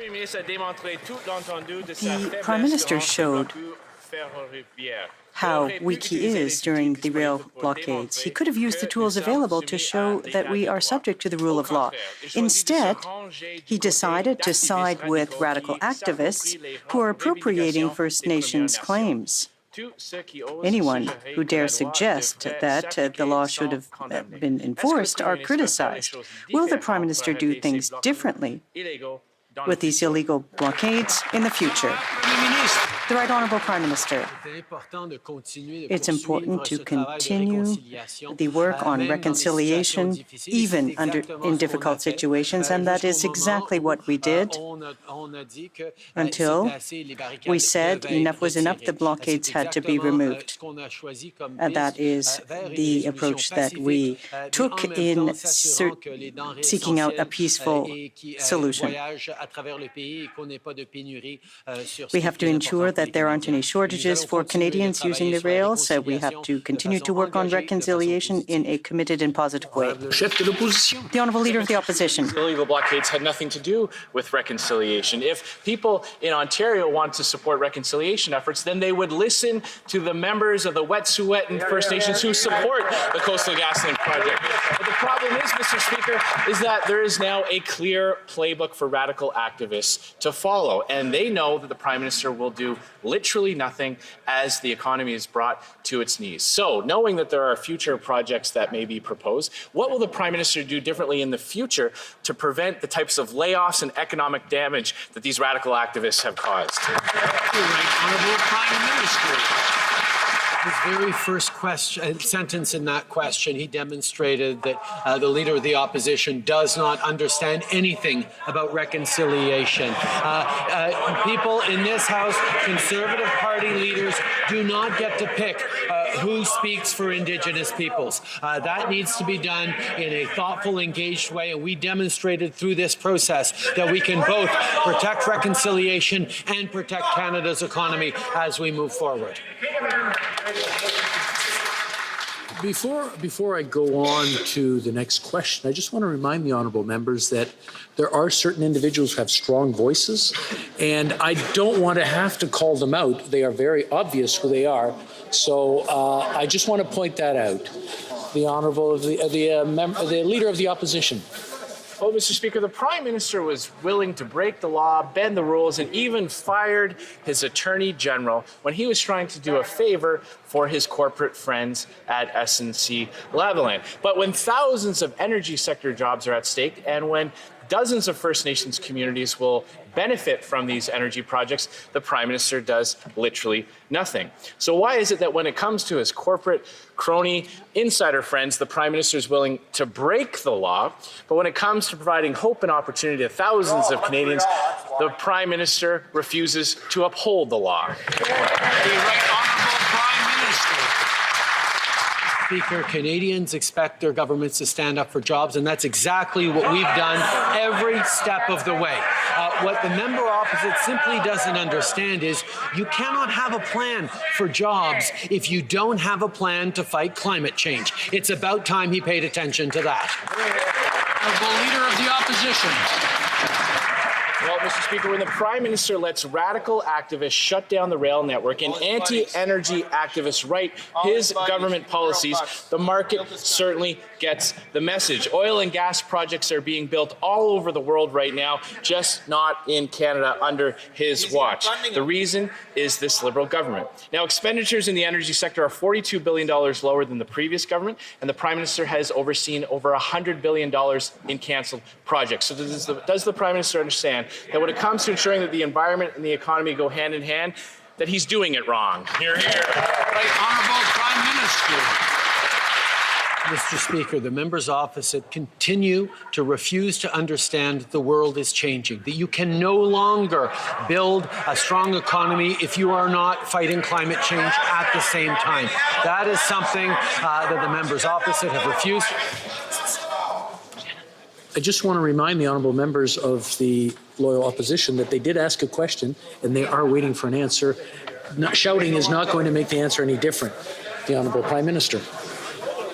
The Prime Minister showed how weak he is during the rail blockades. He could have used the tools available to show that we are subject to the rule of law. Instead, he decided to side with radical activists who are appropriating First Nations claims. Anyone who dares suggest that the law should have been enforced are criticized. Will the Prime Minister do things differently with these illegal blockades in the future? The Right Honourable Prime Minister, it's important to continue the work on reconciliation, even in difficult situations, and that is exactly what we did until we said enough was enough, the blockades had to be removed. And that is the approach that we took in seeking out a peaceful solution. We have to ensure that there aren't any shortages for Canadians using the rails. We have to continue to work on reconciliation in a committed and positive way. The Honourable Leader of the Opposition. Illegal blockades had nothing to do with reconciliation. If people in Ontario want to support reconciliation efforts, then they would listen to the members of the Wet'suwet'en First Nations who support the Coastal GasLink project. But the problem is, Mr. Speaker, is that there is now a clear playbook for radical activists to follow, and they know that the Prime Minister will do literally nothing as the economy is brought to its knees. So, knowing that there are future projects that may be proposed, what will the Prime Minister do differently in the future to prevent the types of layoffs and economic damage that these radical activists have caused? Honourable Prime Minister. His very first sentence in that question, he demonstrated that the Leader of the Opposition does not understand anything about reconciliation. People in this House, Conservative Party leaders, do not get to pick who speaks for Indigenous peoples. That needs to be done in a thoughtful, engaged way, and we demonstrated through this process that we can both protect reconciliation and protect Canada's economy as we move forward. Before I go on to the next question, I just want to remind the honourable members that there are certain individuals who have strong voices, and I don't want to have to call them out. They are very obvious who they are. So I just want to point that out. The honourable, the Leader of the Opposition. Well, Mr. Speaker, the Prime Minister was willing to break the law, bend the rules, and even fired his Attorney General when he was trying to do a favor for his corporate friends at SNC-Lavalin. But when thousands of energy sector jobs are at stake, and when dozens of First Nations communities will benefit from these energy projects, the Prime Minister does literally nothing. So why is it that when it comes to his corporate crony insider friends, the Prime Minister is willing to break the law, but when it comes to providing hope and opportunity to thousands of Canadians, the Prime Minister refuses to uphold the law? The Right Honourable Prime Minister. Speaker, Canadians expect their governments to stand up for jobs, and that's exactly what we've done every step of the way. What the member opposite simply doesn't understand is you cannot have a plan for jobs if you don't have a plan to fight climate change. It's about time he paid attention to that. The Leader of the Opposition. Well, Mr. Speaker, when the Prime Minister lets radical activists shut down the rail network and anti-energy activists write his government policies, the market certainly gets the message. Oil and gas projects are being built all over the world right now, just not in Canada under his watch. The reason is this Liberal government. Now, expenditures in the energy sector are $42 billion lower than the previous government, and the Prime Minister has overseen over $100 billion in cancelled projects. So does the Prime Minister understand that when it comes to ensuring that the environment and the economy go hand in hand, that he's doing it wrong? Hear, hear. Right Honourable Prime Minister. Mr. Speaker, the members opposite continue to refuse to understand the world is changing, that you can no longer build a strong economy if you are not fighting climate change at the same time. That is something that the members opposite have refused. I just want to remind the honourable members of the loyal opposition that they did ask a question and they are waiting for an answer. Shouting is not going to make the answer any different. The honourable Prime Minister.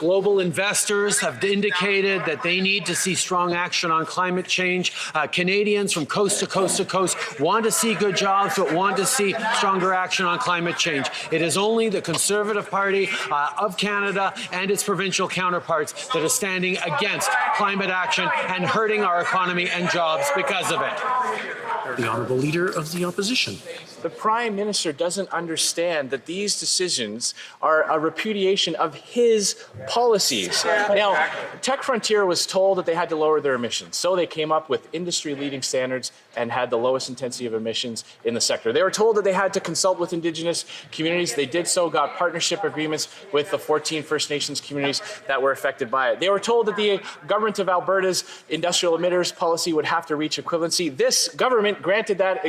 Global investors have indicated that they need to see strong action on climate change. Canadians from coast to coast to coast want to see good jobs, but want to see stronger action on climate change. It is only the Conservative Party of Canada and its provincial counterparts that are standing against climate action and hurting our economy and jobs because of it. The Honourable Leader of the Opposition. The Prime Minister doesn't understand that these decisions are a repudiation of his policies. Now, Tech Frontier was told that they had to lower their emissions, so they came up with industry-leading standards and had the lowest intensity of emissions in the sector. They were told that they had to consult with Indigenous communities. They did so, got partnership agreements with the 14 First Nations communities that were affected by it. They were told that the government of Alberta's industrial emitters policy would have to reach equivalency. This government granted that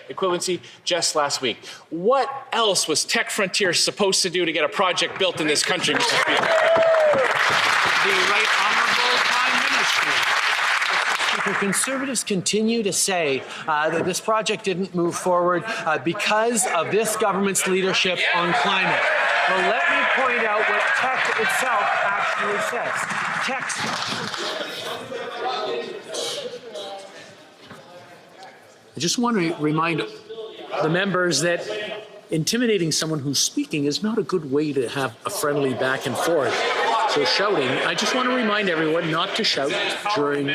equivalency just last week. What else was Tech Frontier supposed to do to get a project built in this country, Mr. Speaker? The Right Honourable Prime Minister. Speaker, Conservatives continue to say that this project didn't move forward because of this government's leadership on climate. Well, let me point out what Tech itself actually says. I just want to remind the members that intimidating someone who's speaking is not a good way to have a friendly back and forth. So shouting, I just want to remind everyone not to shout during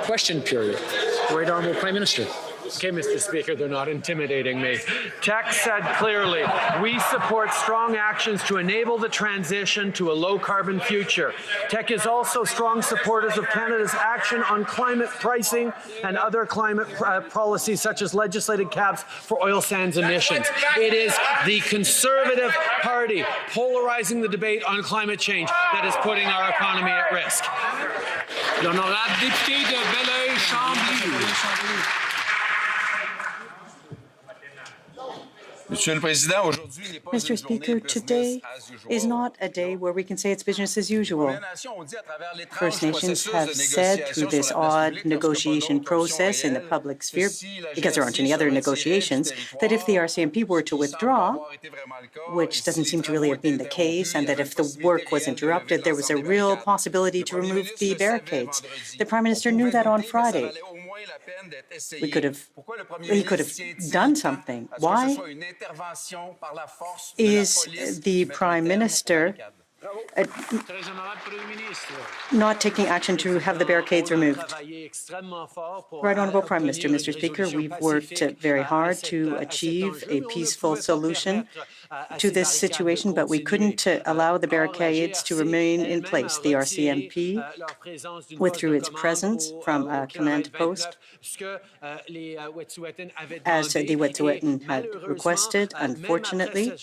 question period. Right Honourable Prime Minister. Okay, Mr. Speaker, they're not intimidating me. Tech said clearly, we support strong actions to enable the transition to a low-carbon future. Tech is also strong supporters of Canada's action on climate pricing and other climate policies, such as legislated caps for oil sands emissions. It is the Conservative Party polarizing the debate on climate change that is putting our economy at risk. L'honorable député de Belleuil-Chambly. Mr. Speaker, today is not a day where we can say it's business as usual. First Nations have said through this odd negotiation process in the public sphere, because there aren't any other negotiations, that if the RCMP were to withdraw, which doesn't seem to really have been the case, and that if the work was interrupted, there was a real possibility to remove the barricades. The Prime Minister knew that on Friday. He could have done something. Why is the Prime Minister not taking action to have the barricades removed? Right Honourable Prime Minister, Mr. Speaker, we've worked very hard to achieve a peaceful solution to this situation, but we couldn't allow the barricades to remain in place. The RCMP withdrew its presence from a command post, as the Wet'suwet'en had requested. Unfortunately,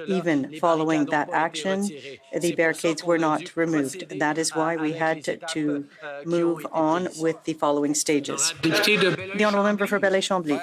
even following that action, the barricades were not removed. That is why we had to move on with the following stages. The Honourable Member for Belleuil-Chambly.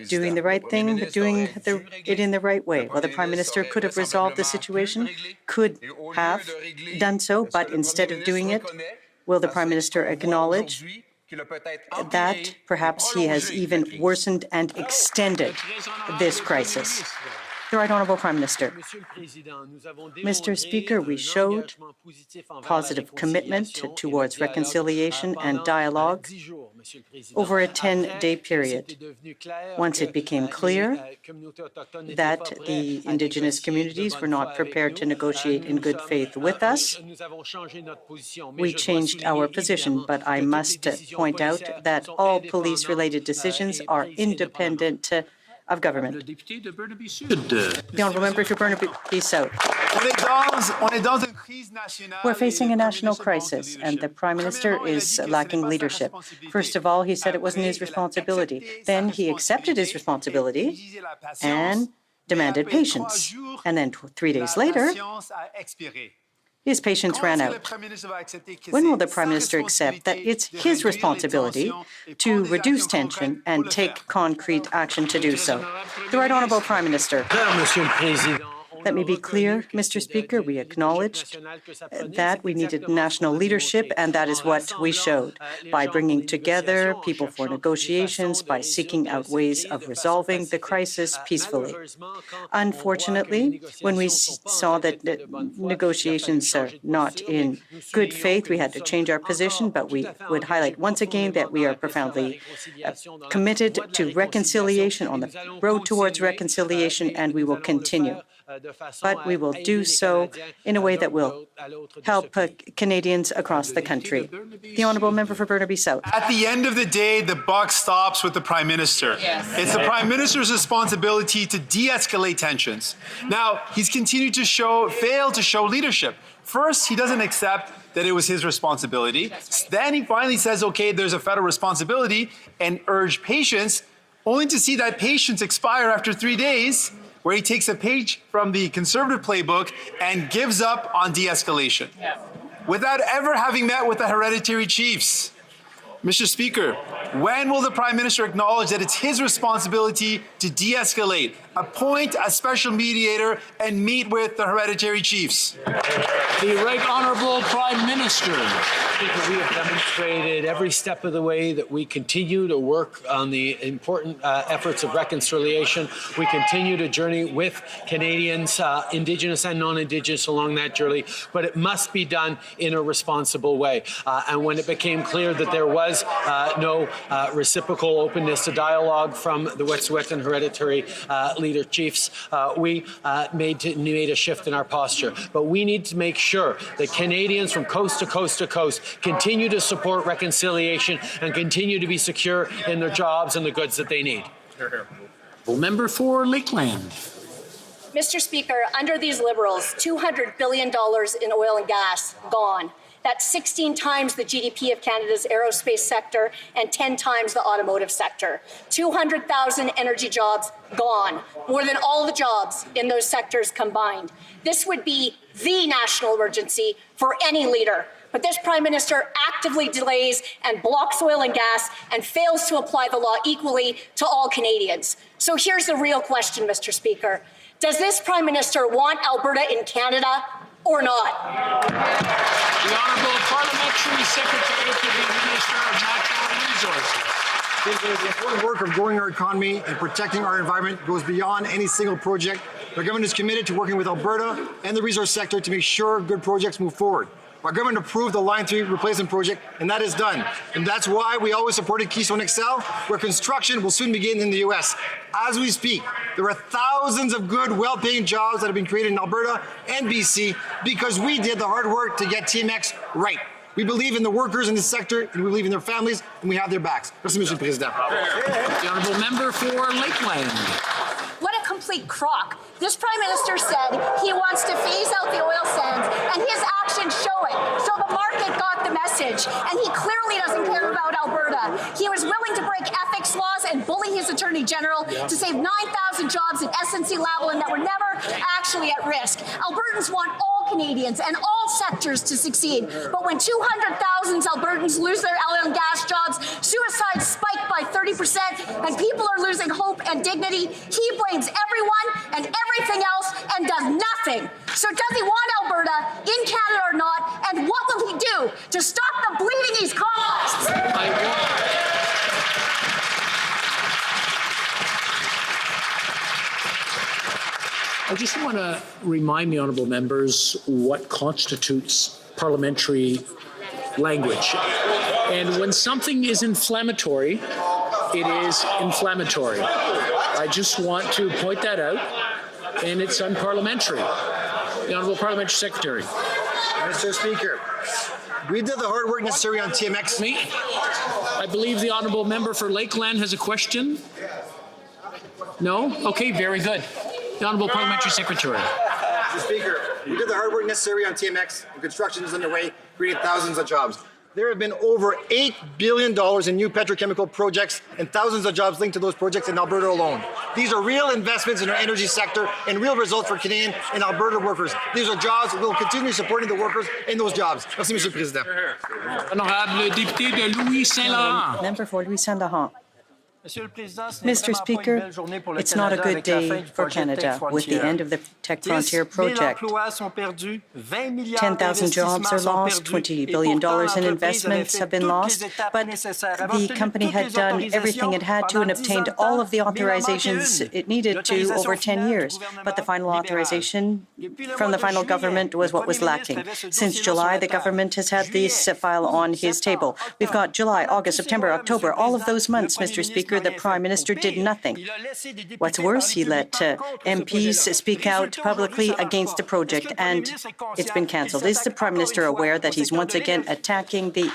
Doing the right thing, but doing it in the right way. Well, the Prime Minister could have resolved the situation, could have done so, but instead of doing it, will the Prime Minister acknowledge that perhaps he has even worsened and extended this crisis? The Right Honourable Prime Minister. Mr. Speaker, we showed positive commitment towards reconciliation and dialogue over a 10-day period. Once it became clear that the Indigenous communities were not prepared to negotiate in good faith with us, we changed our position. But I must point out that all police-related decisions are independent of government. The Honourable Member for Burnaby South. We're facing a national crisis, and the Prime Minister is lacking leadership. First of all, he said it wasn't his responsibility. Then he accepted his responsibility and demanded patience. And then 3 days later, his patience ran out. When will the Prime Minister accept that it's his responsibility to reduce tension and take concrete action to do so? The Right Honourable Prime Minister. Let me be clear, Mr. Speaker, we acknowledged that we needed national leadership, and that is what we showed by bringing together people for negotiations, by seeking out ways of resolving the crisis peacefully. Unfortunately, when we saw that negotiations are not in good faith, we had to change our position, but we would highlight once again that we are profoundly committed to reconciliation, on the road towards reconciliation, and we will continue. But we will do so in a way that will help Canadians across the country. The Honourable Member for Burnaby South. At the end of the day, the buck stops with the Prime Minister. Yes. It's the Prime Minister's responsibility to de-escalate tensions. Now, he's continued to fail to show leadership. First, he doesn't accept that it was his responsibility. Then he finally says, okay, there's a federal responsibility, and urge patience, only to see that patience expire after 3 days, where he takes a page from the Conservative playbook and gives up on de-escalation, without ever having met with the hereditary chiefs. Mr. Speaker, when will the Prime Minister acknowledge that it's his responsibility to de-escalate, appoint a special mediator, and meet with the hereditary chiefs? The Right Honourable Prime Minister. We have demonstrated every step of the way that we continue to work on the important efforts of reconciliation. We continue to journey with Canadians, Indigenous and non-Indigenous, along that journey, but it must be done in a responsible way. And when it became clear that there was no reciprocal openness to dialogue from the Wet'suwet'en hereditary leader chiefs, we made a shift in our posture. But we need to make sure that Canadians from coast to coast to coast continue to support reconciliation and continue to be secure in their jobs and the goods that they need. Member for Lakeland. Mr. Speaker, under these Liberals, $200 billion in oil and gas gone. That's 16 times the GDP of Canada's aerospace sector and 10 times the automotive sector. 200,000 energy jobs gone, more than all the jobs in those sectors combined. This would be the national emergency for any leader. But this Prime Minister actively delays and blocks oil and gas and fails to apply the law equally to all Canadians. So here's the real question, Mr. Speaker. Does this Prime Minister want Alberta in Canada or not? The Honourable Parliamentary Secretary to the Minister of Natural Resources. The important work of growing our economy and protecting our environment goes beyond any single project. Our government is committed to working with Alberta and the resource sector to make sure good projects move forward. Our government approved the Line 3 replacement project, and that is done. And that's why we always supported Keystone XL, where construction will soon begin in the U.S. As we speak, there are thousands of good, well-paying jobs that have been created in Alberta and BC because we did the hard work to get TMX right. We believe in the workers in this sector, and we believe in their families, and we have their backs. Merci, Monsieur le Président. The Honourable Member for Lakeland. What a complete crock. This Prime Minister said he wants to phase out the oil sands, and his actions show it. So the market got the message, and he clearly doesn't care about Alberta. He was willing to break ethics laws and bully his Attorney General to save 9,000 jobs in SNC-Lavalin that were never actually at risk. Albertans want all Canadians and all sectors to succeed. But when 200,000 Albertans lose their oil and gas jobs, suicides spike by 30%, and people are losing hope and dignity, he blames everyone and everything else and does nothing. So does he want Alberta in Canada or not? And what will he do to stop the bleeding East Coast? I just want to remind the honourable members what constitutes parliamentary language. And when something is inflammatory, it is inflammatory. I just want to point that out, and it's unparliamentary. The Honourable Parliamentary Secretary. Mr. Speaker, we did the hard work necessary on TMX. Me? I believe the Honourable Member for Lakeland has a question. No? Okay, very good. The Honourable Parliamentary Secretary. Mr. Speaker, we did the hard work necessary on TMX. The construction is underway, creating thousands of jobs. There have been over $8 billion in new petrochemical projects and thousands of jobs linked to those projects in Alberta alone. These are real investments in our energy sector and real results for Canadian and Alberta workers. These are jobs that will continue supporting the workers in those jobs. Merci, Monsieur le Président. Honorable député de Louis Saint-Laurent. Member for Louis Saint-Laurent. Mr. Speaker, it's not a good day for Canada with the end of the Tech Frontier project. 10,000 jobs are lost, $20 billion in investments have been lost, but the company had done everything it had to and obtained all of the authorizations it needed to over 10 years. But the final authorization from the final government was what was lacking. Since July, the government has had this file on his table. We've got July, August, September, October, all of those months, Mr. Speaker, the Prime Minister did nothing. What's worse, he let MPs speak out publicly against the project, and it's been cancelled. Is the Prime Minister aware that he's once again attacking the